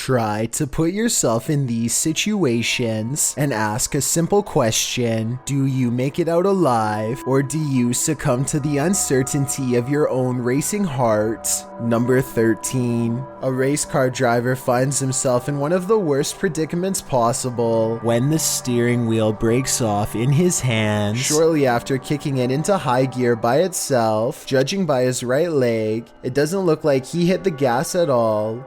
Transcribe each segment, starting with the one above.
Try to put yourself in these situations and ask a simple question. Do you make it out alive, or do you succumb to the uncertainty of your own racing heart? Number 13. A race car driver finds himself in one of the worst predicaments possible when the steering wheel breaks off in his hands shortly after kicking it into high gear by itself. Judging by his right leg, it doesn't look like he hit the gas at all.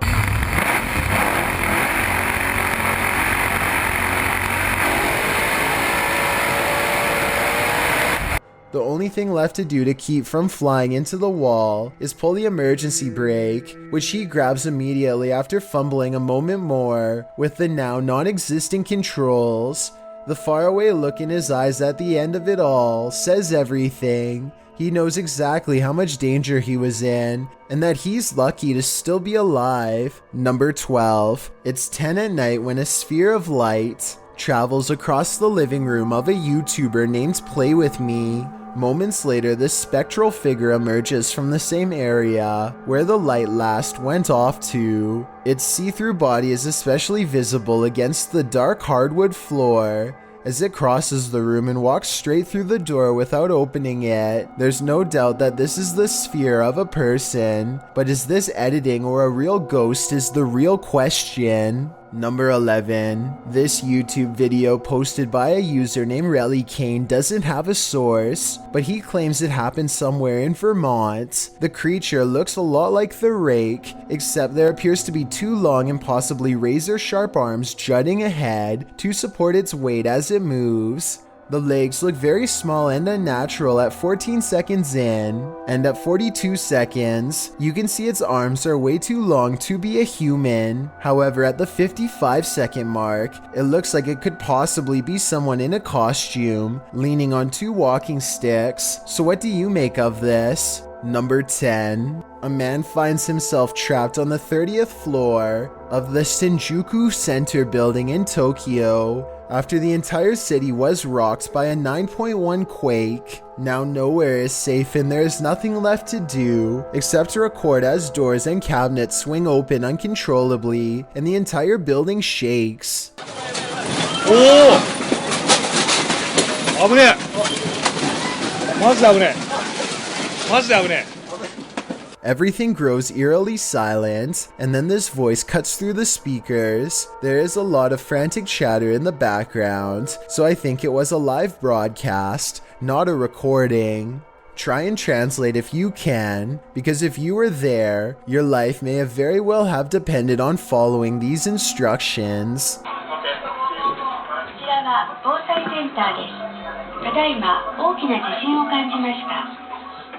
The only thing left to do to keep from flying into the wall is pull the emergency brake, which he grabs immediately after fumbling a moment more with the now non-existent controls. The faraway look in his eyes at the end of it all says everything. He knows exactly how much danger he was in, and that he's lucky to still be alive. Number 12. It's 10 at night when a sphere of light travels across the living room of a YouTuber named Play With Me. Moments later, this spectral figure emerges from the same area where the light last went off to. Its see-through body is especially visible against the dark hardwood floor as it crosses the room and walks straight through the door without opening it. There's no doubt that this is the sphere of a person, but is this editing or a real ghost is the real question. Number 11. This YouTube video posted by a user named Relly Kane doesn't have a source, but he claims it happened somewhere in Vermont. The creature looks a lot like the rake, except there appears to be two long and possibly razor-sharp arms jutting ahead to support its weight as it moves. The legs look very small and unnatural at 14 seconds in, and at 42 seconds, you can see its arms are way too long to be a human. However, at the 55-second mark, it looks like it could possibly be someone in a costume, leaning on two walking sticks. So what do you make of this? Number 10. A man finds himself trapped on the 30th floor of the Shinjuku Center building in Tokyo after the entire city was rocked by a 9.1 quake. Now nowhere is safe and there is nothing left to do except to record as doors and cabinets swing open uncontrollably and the entire building shakes. Oh! 危ねえ。マジで危ねえ。マジで危ねえ。 Everything grows eerily silent, and then this voice cuts through the speakers. There is a lot of frantic chatter in the background, so I think it was a live broadcast, not a recording. Try and translate if you can, because if you were there, your life may have very well have depended on following these instructions.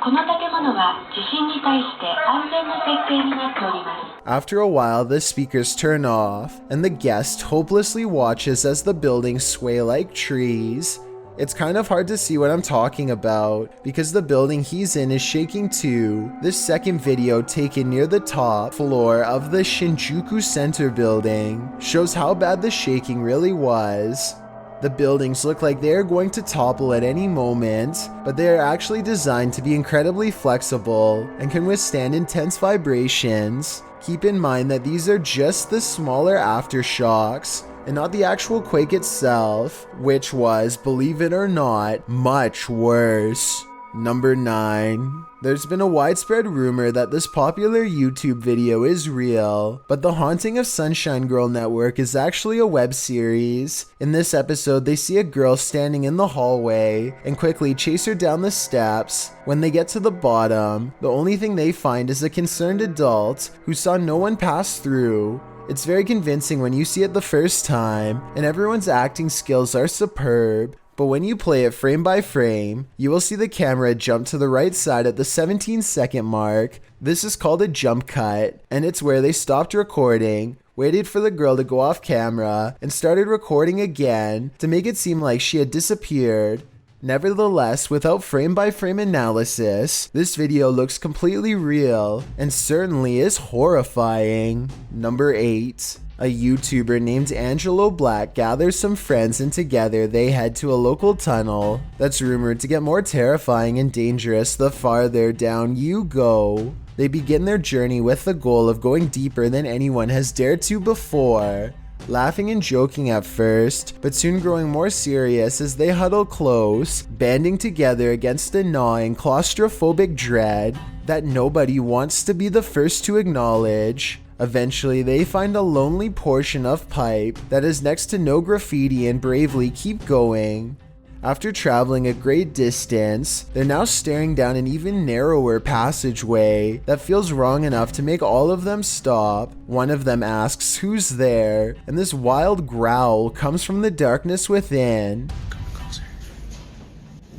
この建物は地震に対して安全な設計になっております。After a while, the speakers turn off, and the guest hopelessly watches as the buildings sway like trees. It's kind of hard to see what I'm talking about, because the building he's in is shaking too. This second video, taken near the top floor of the Shinjuku Center building, shows how bad the shaking really was. The buildings look like they are going to topple at any moment, but they are actually designed to be incredibly flexible and can withstand intense vibrations. Keep in mind that these are just the smaller aftershocks and not the actual quake itself, which was, believe it or not, much worse. Number 9. There's been a widespread rumor that this popular YouTube video is real, but The Haunting of Sunshine Girl Network is actually a web series. In this episode, they see a girl standing in the hallway and quickly chase her down the steps. When they get to the bottom, the only thing they find is a concerned adult who saw no one pass through. It's very convincing when you see it the first time, and everyone's acting skills are superb. But when you play it frame by frame, you will see the camera jump to the right side at the 17-second mark. This is called a jump cut, and it's where they stopped recording, waited for the girl to go off camera, and started recording again to make it seem like she had disappeared. Nevertheless, without frame-by-frame analysis, this video looks completely real, and certainly is horrifying. Number 8. A YouTuber named Angelo gathers some friends and together they head to a local tunnel that's rumored to get more terrifying and dangerous the farther down you go. They begin their journey with the goal of going deeper than anyone has dared to before. Laughing and joking at first, but soon growing more serious as they huddle close, banding together against a gnawing claustrophobic dread that nobody wants to be the first to acknowledge. Eventually, they find a lonely portion of pipe that is next to no graffiti and bravely keep going. After traveling a great distance, they're now staring down an even narrower passageway that feels wrong enough to make all of them stop. One of them asks who's there, and this wild growl comes from the darkness within. Come closer.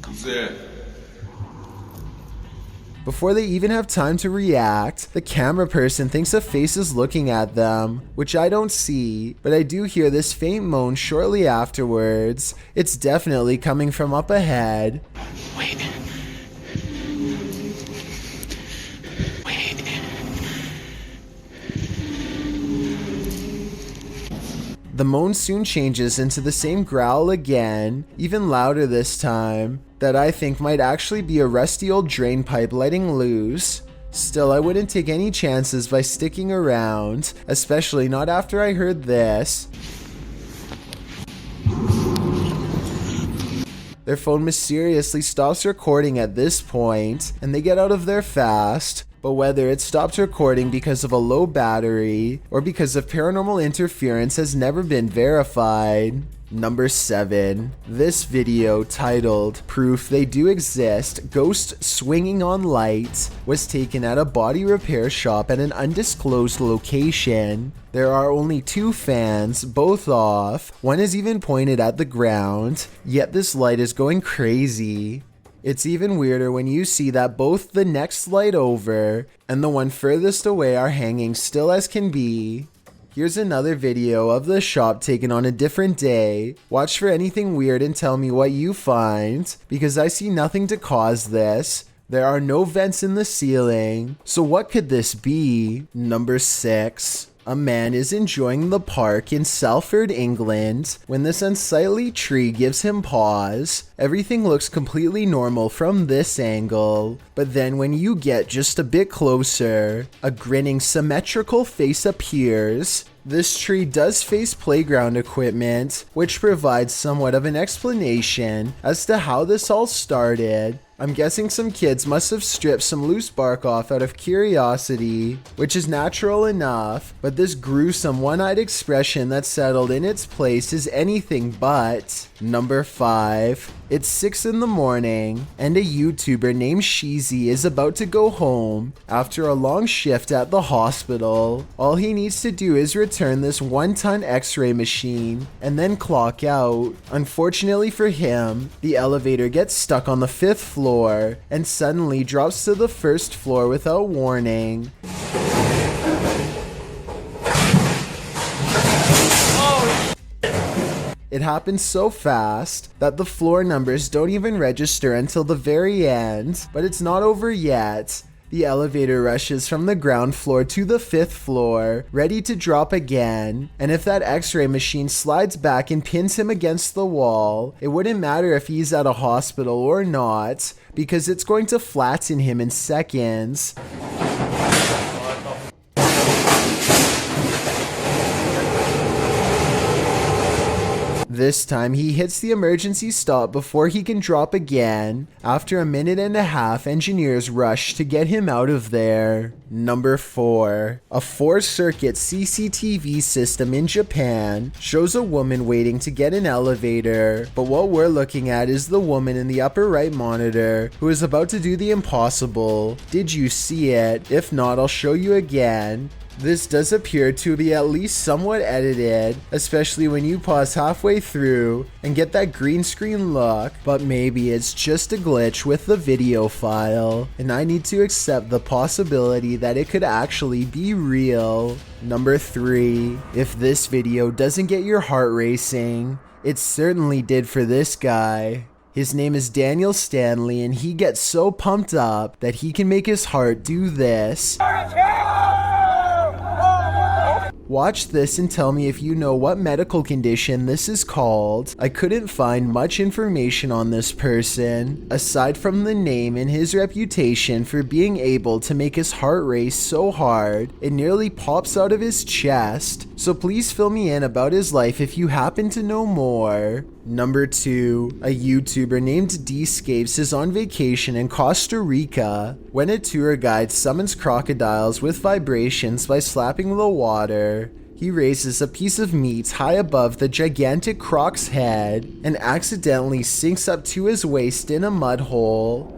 Who's there? Before they even have time to react, the camera person thinks a face is looking at them, which I don't see, but I do hear this faint moan shortly afterwards. It's definitely coming from up ahead. Wait. The moan soon changes into the same growl again, even louder this time, that I think might actually be a rusty old drain pipe letting loose. Still, I wouldn't take any chances by sticking around, especially not after I heard this. Their phone mysteriously stops recording at this point, and they get out of there fast. But whether it stopped recording because of a low battery or because of paranormal interference has never been verified. Number 7. This video, titled "Proof They Do Exist, Ghost Swinging on Light," was taken at a body repair shop at an undisclosed location. There are only 2 fans, both off. One is even pointed at the ground, yet this light is going crazy. It's even weirder when you see that both the next light over and the one furthest away are hanging still as can be. Here's another video of the shop taken on a different day. Watch for anything weird and tell me what you find, because I see nothing to cause this. There are no vents in the ceiling, so what could this be? Number 6. A man is enjoying the park in Salford, England, when this unsightly tree gives him pause. Everything looks completely normal from this angle, but then when you get just a bit closer, a grinning symmetrical face appears. This tree does face playground equipment, which provides somewhat of an explanation as to how this all started. I'm guessing some kids must have stripped some loose bark off out of curiosity, which is natural enough, but this gruesome one-eyed expression that settled in its place is anything but. Number 5. It's 6 in the morning, and a YouTuber named Sheezy is about to go home after a long shift at the hospital. All he needs to do is return this 1-ton x-ray machine and then clock out. Unfortunately for him, the elevator gets stuck on the 5th floor and suddenly drops to the 1st floor without warning. It happens so fast that the floor numbers don't even register until the very end, but it's not over yet. The elevator rushes from the ground floor to the 5th floor, ready to drop again, and if that x-ray machine slides back and pins him against the wall, it wouldn't matter if he's at a hospital or not, because it's going to flatten him in seconds. This time, he hits the emergency stop before he can drop again. After a minute and a half, engineers rush to get him out of there. Number 4. A 4-circuit CCTV system in Japan shows a woman waiting to get an elevator, but what we're looking at is the woman in the upper right monitor who is about to do the impossible. Did you see it? If not, I'll show you again. This does appear to be at least somewhat edited, especially when you pause halfway through and get that green screen look, but maybe it's just a glitch with the video file, and I need to accept the possibility that it could actually be real. Number 3. If this video doesn't get your heart racing, it certainly did for this guy. His name is Daniel Stanley, and he gets so pumped up that he can make his heart do this. Watch this and tell me if you know what medical condition this is called. I couldn't find much information on this person, aside from the name and his reputation for being able to make his heart race so hard it nearly pops out of his chest. So please fill me in about his life if you happen to know more. Number 2, a YouTuber named Dscapes is on vacation in Costa Rica when a tour guide summons crocodiles with vibrations by slapping the water. He raises a piece of meat high above the gigantic croc's head and accidentally sinks up to his waist in a mud hole.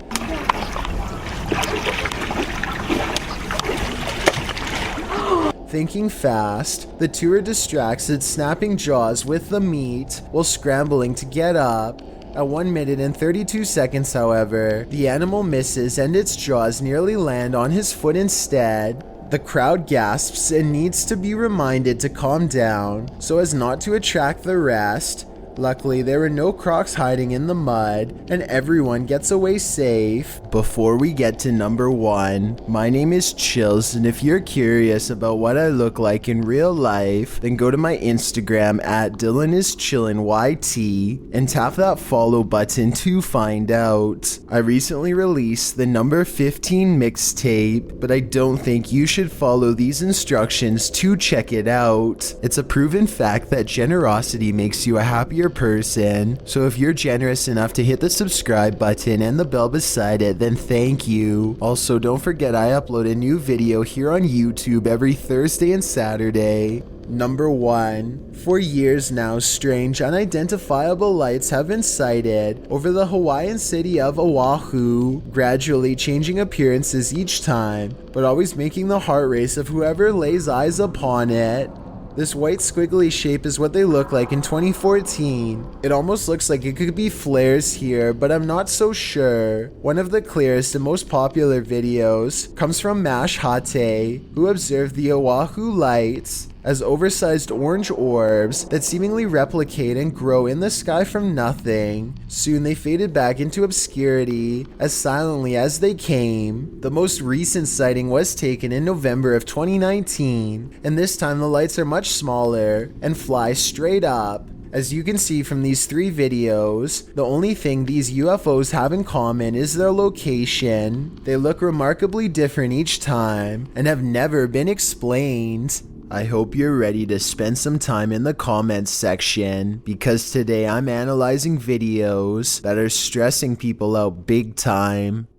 Thinking fast, the tour distracts its snapping jaws with the meat while scrambling to get up. At 1 minute and 32 seconds, however, the animal misses and its jaws nearly land on his foot instead. The crowd gasps and needs to be reminded to calm down so as not to attract the rest. Luckily, there were no crocs hiding in the mud, and everyone gets away safe. Before we get to number 1, my name is Chills, and if you're curious about what I look like in real life, then go to my Instagram at DylanIsChillinYT and tap that follow button to find out. I recently released the number 15 mixtape, but I don't think you should follow these instructions to check it out. It's a proven fact that generosity makes you a happier person, so if you're generous enough to hit the subscribe button and the bell beside it, then thank you. Also, don't forget I upload a new video here on YouTube every Thursday and Saturday. Number 1. For years now, strange unidentifiable lights have been sighted over the Hawaiian city of Oahu, gradually changing appearances each time, but always making the heart race of whoever lays eyes upon it. This white squiggly shape is what they look like in 2014. It almost looks like it could be flares here, but I'm not so sure. One of the clearest and most popular videos comes from Mash Hate, who observed the Oahu lights as oversized orange orbs that seemingly replicate and grow in the sky from nothing. Soon they faded back into obscurity as silently as they came. The most recent sighting was taken in November of 2019, and this time the lights are much smaller and fly straight up. As you can see from these 3 videos, the only thing these UFOs have in common is their location. They look remarkably different each time and have never been explained. I hope you're ready to spend some time in the comments section, because today I'm analyzing videos that are stressing people out big time.